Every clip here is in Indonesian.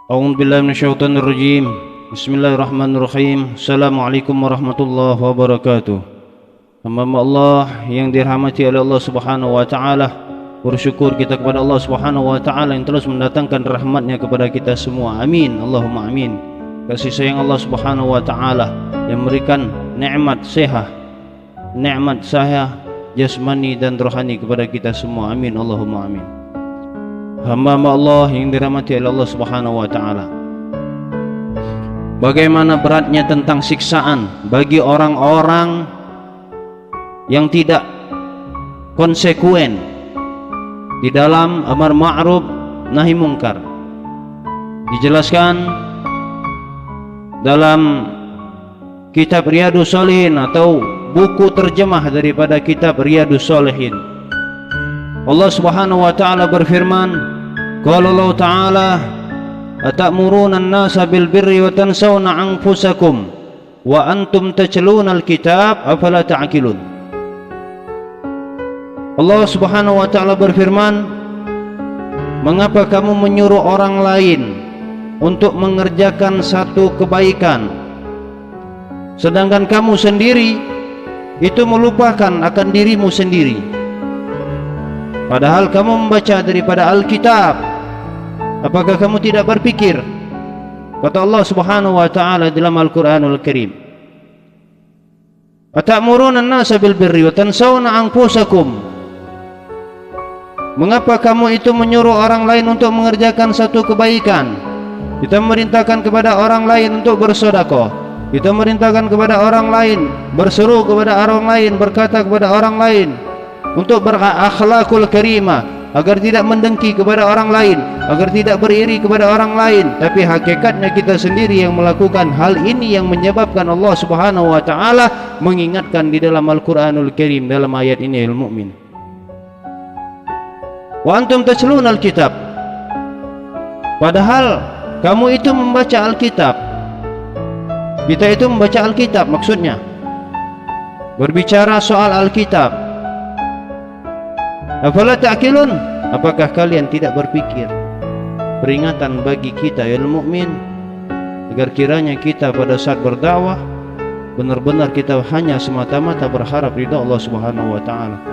A'udzu billahi minasyaitonir rajim. Bismillahirrahmanirrahim. Assalamualaikum warahmatullahi wabarakatuh. Hamba Allah yang dirahmati oleh Allah Subhanahu wa taala, bersyukur kita kepada Allah Subhanahu wa taala yang terus mendatangkan rahmatnya kepada kita semua. Amin. Allahumma amin. Kasih sayang Allah Subhanahu wa taala yang memberikan nikmat sehat, nikmat jasmani dan rohani kepada kita semua. Amin. Allahumma amin. Hamba Allah yang dirahmati oleh Allah Subhanahu wa taala, bagaimana beratnya tentang siksaan bagi orang-orang yang tidak konsekuen di dalam amar ma'ruf nahi mungkar. Dijelaskan dalam kitab Riyadhus Shalihin atau buku terjemah daripada kitab Riyadhus Shalihin. Allah Subhanahu wa taala berfirman, qala Allah taala atamuruna an-nasa bil birri wa tansawna anfusakum wa antum tatluna al-kitab afala ta'qilun. Allah Subhanahu wa taala berfirman, mengapa kamu menyuruh orang lain untuk mengerjakan satu kebaikan sedangkan kamu sendiri itu melupakan akan dirimu sendiri, padahal kamu membaca daripada Alkitab. Apakah kamu tidak berpikir? Kata Allah Subhanahu wa taala dalam Al-Qur'anul Karim, atamuruna an-nasa bil birri wa tansawna anfusakum. Mengapa kamu itu menyuruh orang lain untuk mengerjakan satu kebaikan? Kita memerintahkan kepada orang lain untuk bersedekah, kita memerintahkan kepada orang lain, berseru kepada orang lain, berkata kepada orang lain untuk berakhlakul karimah, agar tidak mendengki kepada orang lain, agar tidak beriri kepada orang lain. Tapi hakikatnya kita sendiri yang melakukan hal ini yang menyebabkan Allah Subhanahu wa taala mengingatkan di dalam Al-Qur'anul Karim dalam ayat ini, Al-Mu'min, wa antum tatluna al-kitab, padahal kamu itu membaca Alkitab. Kita itu membaca Alkitab, maksudnya berbicara soal Alkitab. Afala ta'qilun, apakah kalian tidak berpikir? Peringatan bagi kita ya mukmin, agar kiranya kita pada saat berdakwah benar-benar kita hanya semata-mata berharap ridha Allah Subhanahu wa taala.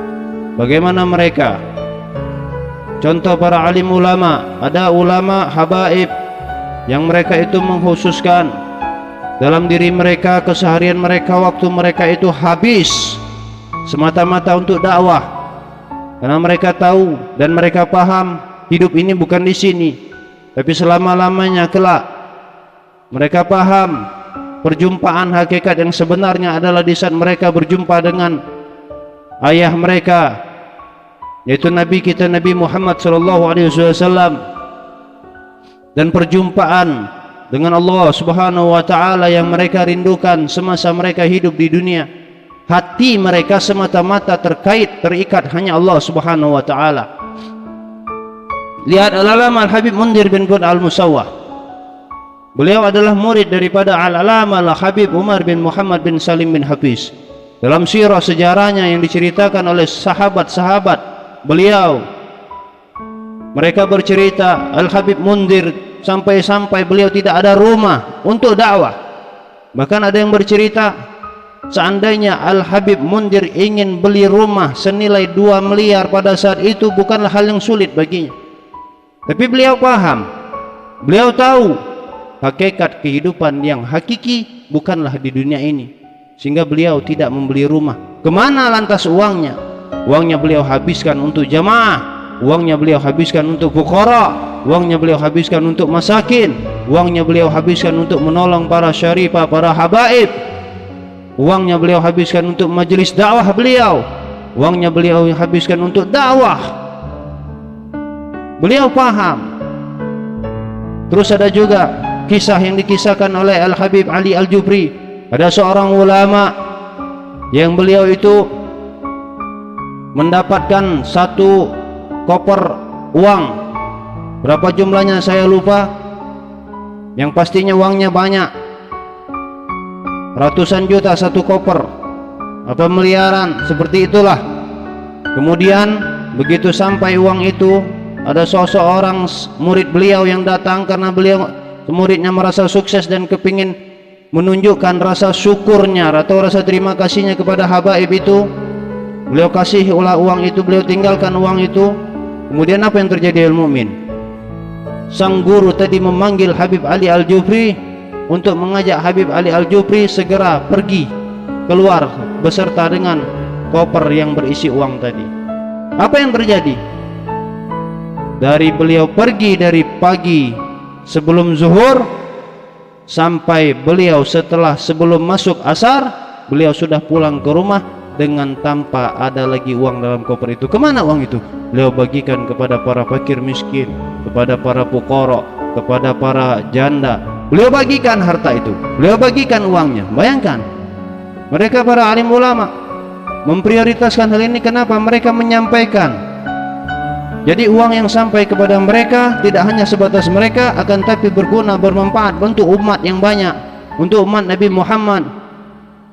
Bagaimana mereka? Contoh para alim ulama, ada ulama habaib yang mereka itu mengkhususkan dalam diri mereka, keseharian mereka, waktu mereka itu habis semata-mata untuk dakwah, karena mereka tahu dan mereka paham hidup ini bukan di sini tapi selama-lamanya kelak. Mereka paham perjumpaan hakikat yang sebenarnya adalah di saat mereka berjumpa dengan ayah mereka, yaitu Nabi kita Nabi Muhammad SAW, dan perjumpaan dengan Allah Subhanahu wa taala yang mereka rindukan semasa mereka hidup di dunia. Hati mereka semata-mata terikat hanya Allah Subhanahu wa taala. Lihat Al-Allamah Al-Habib Mundhir bin Qud Al-Musawwah. Beliau adalah murid daripada Al-Allamah Al-Habib Umar bin Muhammad bin Salim bin Hafiz. Dalam sirah sejarahnya yang diceritakan oleh sahabat-sahabat beliau, mereka bercerita Al-Habib Mundhir sampai-sampai beliau tidak ada rumah untuk dakwah. Bahkan ada yang bercerita, seandainya Al-Habib Mundhir ingin beli rumah senilai 2 miliar pada saat itu bukanlah hal yang sulit baginya. Tapi beliau paham, beliau tahu hakikat kehidupan yang hakiki bukanlah di dunia ini, sehingga beliau tidak membeli rumah. Kemana lantas uangnya? Uangnya beliau habiskan untuk jamaah, uangnya beliau habiskan untuk fuqara, uangnya beliau habiskan untuk masakin, uangnya beliau habiskan untuk menolong para syarifah, para habaib, uangnya beliau habiskan untuk majelis dakwah beliau, uangnya beliau habiskan untuk dakwah. Beliau paham. Terus ada juga kisah yang dikisahkan oleh Al-Habib Ali Al-Jubri. Ada seorang ulama yang beliau itu mendapatkan satu koper uang, berapa jumlahnya saya lupa, yang pastinya uangnya banyak, ratusan juta satu koper, apa miliaran, seperti itulah. Kemudian begitu sampai uang itu, ada seseorang murid beliau yang datang karena beliau muridnya merasa sukses dan kepingin menunjukkan rasa syukurnya atau rasa terima kasihnya kepada habaib itu, beliau kasih uang itu, beliau tinggalkan uang itu. Kemudian apa yang terjadi al-mu'min? Sang guru tadi memanggil Habib Ali Al-Jufri untuk mengajak Habib Ali Al-Jufri segera pergi keluar beserta dengan koper yang berisi uang tadi. Apa yang terjadi? Dari beliau pergi dari pagi sebelum zuhur sampai beliau sebelum masuk asar, beliau sudah pulang ke rumah dengan tanpa ada lagi uang dalam koper itu. Kemana uang itu? Beliau bagikan kepada para fakir miskin, kepada para fuqara, kepada para janda. Beliau bagikan harta itu, beliau bagikan uangnya. Bayangkan, mereka para alim ulama memprioritaskan hal ini. Kenapa? Mereka menyampaikan. Jadi uang yang sampai kepada mereka tidak hanya sebatas mereka, akan tapi berguna, bermanfaat untuk umat yang banyak, untuk umat Nabi Muhammad.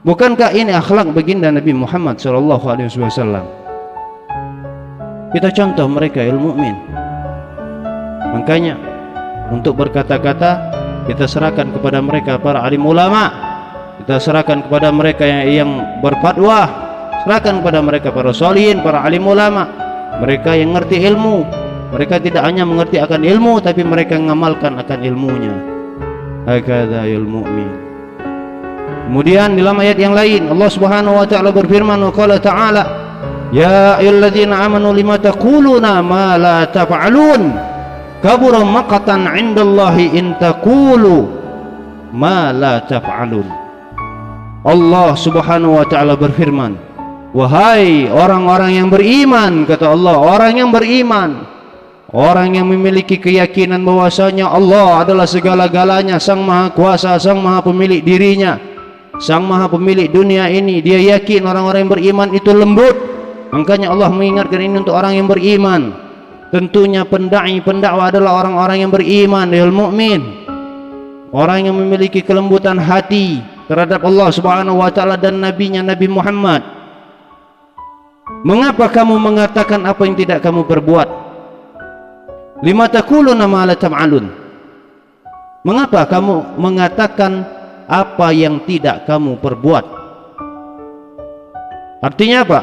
Bukankah ini akhlak baginda Nabi Muhammad SAW? Kita contoh mereka ilmu mu'min. Makanya untuk berkata-kata kita serahkan kepada mereka para alim ulama, kita serahkan kepada mereka yang berfatwa, serahkan kepada mereka para sholihin, para alim ulama, mereka yang ngerti ilmu. Mereka tidak hanya mengerti akan ilmu, tapi mereka mengamalkan akan ilmunya. Hakadha ilmu mu'min. Kemudian dalam ayat yang lain Allah Subhanahu wa taala berfirman, wa qala ta'ala, ya ayyuhalladzina amanu lima taquluna ma la taf'alun, kabura maqtan 'indallahi in taqulu ma la taf'alun. Allah Subhanahu wa taala berfirman, wahai orang-orang yang beriman, kata Allah, orang yang beriman, orang yang memiliki keyakinan bahwasanya Allah adalah segala-galanya, Sang Maha Kuasa, Sang Maha Pemilik dirinya, Sang Maha Pemilik dunia ini. Dia yakin orang-orang yang beriman itu lembut. Makanya Allah mengingatkan ini untuk orang yang beriman. Tentunya pendai, pendakwa adalah orang-orang yang beriman, al mu'min, orang yang memiliki kelembutan hati terhadap Allah Subhanahu wa taala dan nabinya Nabi Muhammad. Mengapa kamu mengatakan apa yang tidak kamu perbuat? Lima taquluna ma la taf'alun. Mengapa kamu mengatakan apa yang tidak kamu perbuat? Artinya apa?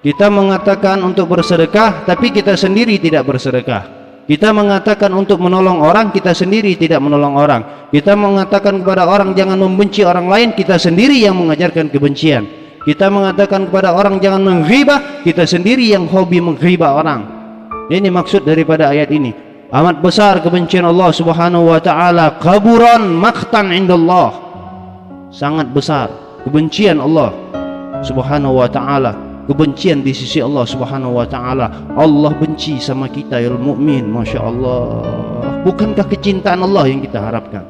Kita mengatakan untuk bersedekah, tapi kita sendiri tidak bersedekah. Kita mengatakan untuk menolong orang, kita sendiri tidak menolong orang. Kita mengatakan kepada orang jangan membenci orang lain, kita sendiri yang mengajarkan kebencian. Kita mengatakan kepada orang jangan menghibah, kita sendiri yang hobi menghibah orang. Ini maksud daripada ayat ini. Amat besar kebencian Allah Subhanahu wa taala, kaburan maqtan indallah. Sangat besar kebencian Allah Subhanahu wa taala, kebencian di sisi Allah Subhanahu wa taala. Allah benci sama kita ya mukmin, Masya Allah. Bukankah kecintaan Allah yang kita harapkan,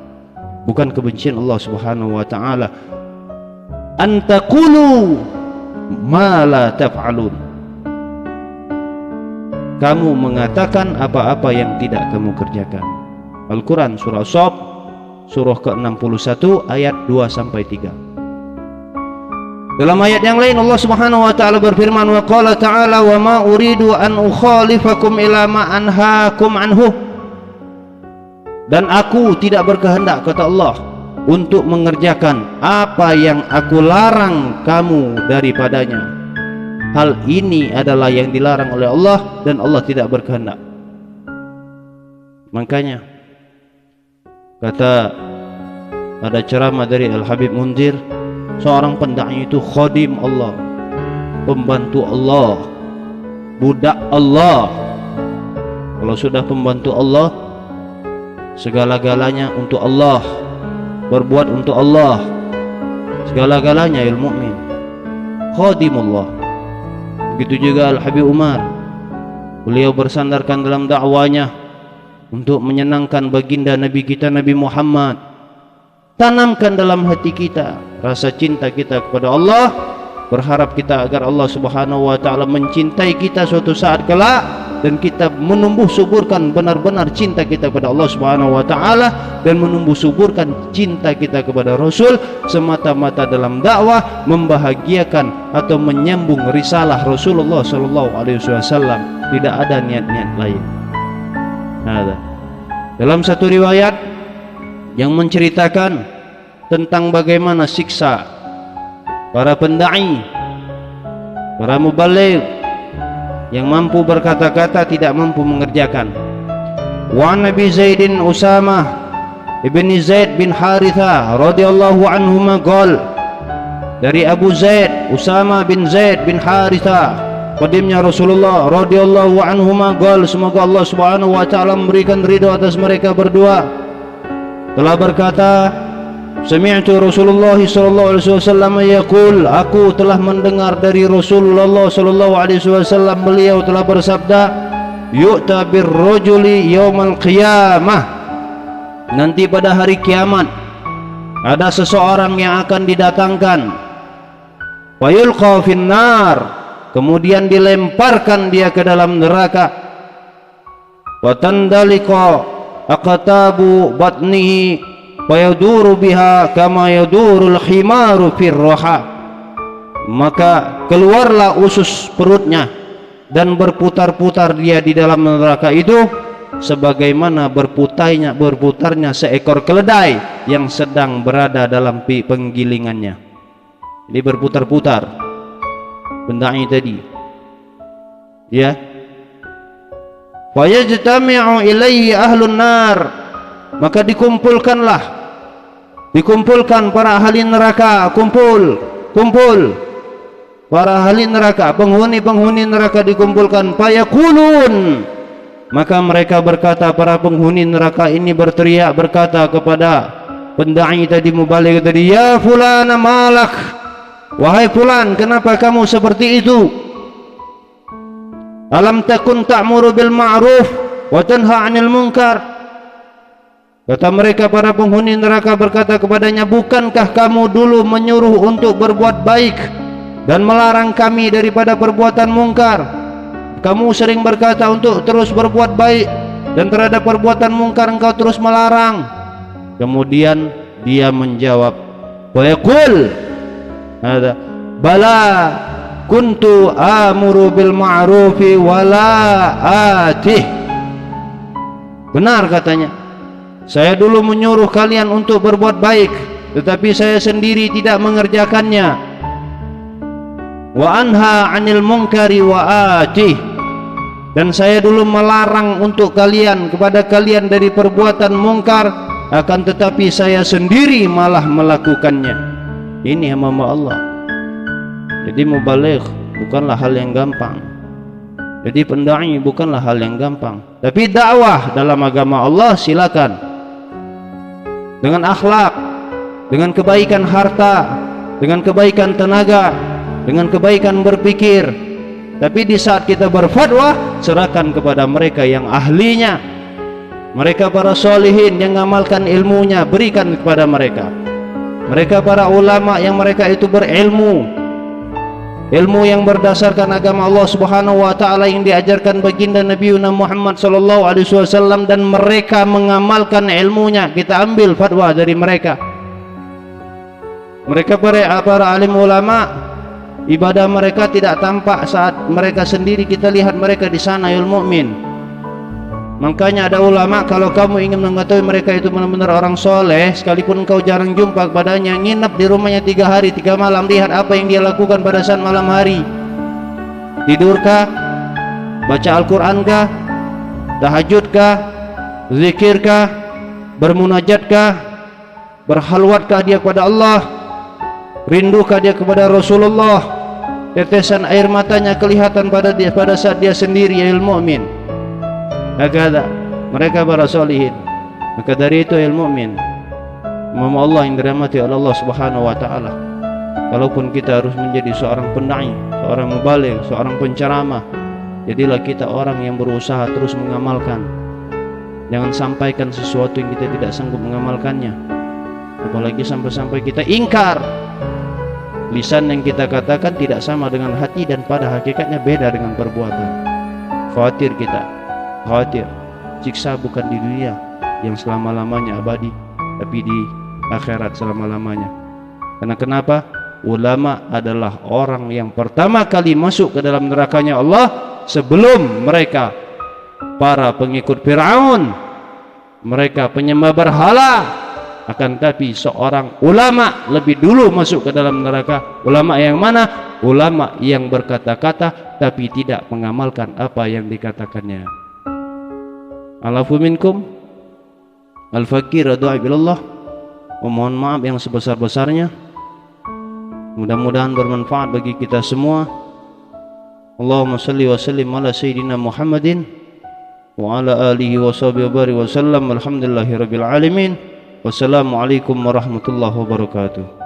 bukan kebencian Allah Subhanahu wa taala. Antaqulu ma la taf'alun, kamu mengatakan apa-apa yang tidak kamu kerjakan. Al-Quran surah Shaf surah ke-61 ayat 2-3. Dalam ayat yang lain Allah Subhanahu wa taala berfirman, wa qala ta'ala, wa ma uridu an ukhalifakum ila ma anhaakum anhu, dan aku tidak berkehendak, kata Allah, untuk mengerjakan apa yang aku larang kamu daripadanya. Hal ini adalah yang dilarang oleh Allah dan Allah tidak berkehendak. Makanya kata ada ceramah dari Al-Habib Munzir, seorang pendai itu khadim Allah, pembantu Allah, budak Allah. Kalau sudah pembantu Allah, segala-galanya untuk Allah, berbuat untuk Allah, segala-galanya ilmu mu'min, khadimullah. Begitu juga Al-Habib Umar, beliau bersandarkan dalam dakwanya untuk menyenangkan baginda Nabi kita Nabi Muhammad. Tanamkan dalam hati kita rasa cinta kita kepada Allah, berharap kita agar Allah Subhanahu wa taala mencintai kita suatu saat kelak, dan kita menumbuh suburkan benar-benar cinta kita kepada Allah Subhanahu wa taala, dan menumbuh suburkan cinta kita kepada Rasul semata-mata dalam dakwah membahagiakan atau menyambung risalah Rasulullah sallallahu alaihi wasallam. Tidak ada niat-niat lain. Nah, dalam satu riwayat yang menceritakan tentang bagaimana siksa para pendai, para mubaligh yang mampu berkata-kata tidak mampu mengerjakan. Wa Nabi Zaidin Usamah ibn Zaid bin Haritha radhiyallahu anhuma qol, dari Abu Zaid Usama bin Zaid bin Haritha qadimnya Rasulullah radhiyallahu anhuma qol, semoga Allah Subhanahu wa taala memberikan ridha atas mereka berdua, telah berkata, sami'tu Rasulullah sallallahu alaihi wasallam yaqul, aku telah mendengar dari Rasulullah sallallahu alaihi wasallam, beliau telah bersabda, yu'ta birrajuli yaumal qiyamah, nanti pada hari kiamat ada seseorang yang akan didatangkan, wa yulqa finnar, kemudian dilemparkan dia ke dalam neraka, wa tandaliqa aqtabu batnihi wa yaduru biha kama yadurul khimaru firraha, maka keluarlah usus perutnya dan berputar-putar dia di dalam neraka itu sebagaimana berputarnya seekor keledai yang sedang berada dalam penggilingannya. Ini berputar-putar pendai tadi, ya. Wa yajtami'u ilaihi ahlun nar, maka dikumpulkan para ahli neraka, kumpul para ahli neraka, penghuni neraka dikumpulkan. Fayaqulun, maka mereka berkata, para penghuni neraka ini berteriak berkata kepada pendai tadi, mubaligh tadi, ya fulan malak, wahai fulan, kenapa kamu seperti itu? Alam takun ta'muru bil ma'ruf wa tanha 'anil munkar. Kata mereka, para penghuni neraka berkata kepadanya, bukankah kamu dulu menyuruh untuk berbuat baik dan melarang kami daripada perbuatan mungkar? Kamu sering berkata untuk terus berbuat baik, dan terhadap perbuatan mungkar engkau terus melarang. Kemudian dia menjawab, wa yaqul, ada bala kuntu amuru bil ma'rufi wala atih. Benar katanya, saya dulu menyuruh kalian untuk berbuat baik, tetapi saya sendiri tidak mengerjakannya. Wa anha 'anil munkari wa atih, dan saya dulu melarang untuk kalian, kepada kalian dari perbuatan mungkar, akan tetapi saya sendiri malah melakukannya. Ini hamba Allah. Jadi mubaligh bukanlah hal yang gampang. Jadi pendai bukanlah hal yang gampang. Tapi dakwah dalam agama Allah silakan, dengan akhlak, dengan kebaikan harta, dengan kebaikan tenaga, dengan kebaikan berpikir. Tapi di saat kita berfatwa, serahkan kepada mereka yang ahlinya, mereka para solihin yang mengamalkan ilmunya, berikan kepada mereka. Mereka para ulama yang mereka itu berilmu, ilmu yang berdasarkan agama Allah Subhanahu wa taala yang diajarkan baginda Nabi Muhammad sallallahu alaihi wasallam, dan mereka mengamalkan ilmunya. Kita ambil fatwa dari mereka. Mereka para alim ulama, ibadah mereka tidak tampak saat mereka sendiri, kita lihat mereka di sana, ya mukmin. Makanya ada ulama, kalau kamu ingin mengetahui mereka itu benar-benar orang soleh, sekalipun engkau jarang jumpa kepadanya, nginap di rumahnya 3 hari 3 malam, lihat apa yang dia lakukan pada saat malam hari. Tidurkah? Baca Al-Quran kah? Tahajudkah? Zikirkah? Bermunajatkah? Berhalwatkah dia kepada Allah? Rindukah dia kepada Rasulullah? Tetesan air matanya kelihatan pada saat dia sendiri, ya mukmin. Hakada mereka para solihin. Maka dari itu, ya mukmin, umat Allah yang dirahmati oleh Allah Subhanahu wa taala, kalaupun kita harus menjadi seorang pendai, seorang mubaligh, seorang penceramah, jadilah kita orang yang berusaha terus mengamalkan. Jangan sampaikan sesuatu yang kita tidak sanggup mengamalkannya, apalagi sampai-sampai kita ingkar. Lisan yang kita katakan tidak sama dengan hati, dan pada hakikatnya beda dengan perbuatan. Khawatir kita, khawatir siksa bukan di dunia yang selama-lamanya abadi, tapi di akhirat selama-lamanya. Karena kenapa? Ulama adalah orang yang pertama kali masuk ke dalam nerakanya Allah sebelum mereka para pengikut Fir'aun, mereka penyembah berhala, Akan tapi seorang ulama lebih dulu masuk ke dalam neraka. Ulama yang mana? Ulama yang berkata-kata tapi tidak mengamalkan apa yang dikatakannya. Alafu minkum al-fakir doa bilallah. Memohon maaf yang sebesar-besarnya. Mudah-mudahan bermanfaat bagi kita semua. Allahumma salli wa sallim ala sayyidina Muhammadin wa ala alihi wa sahbihi wa sallam. Alhamdulillahi rabbil alamin. Wassalamualaikum warahmatullahi wabarakatuh.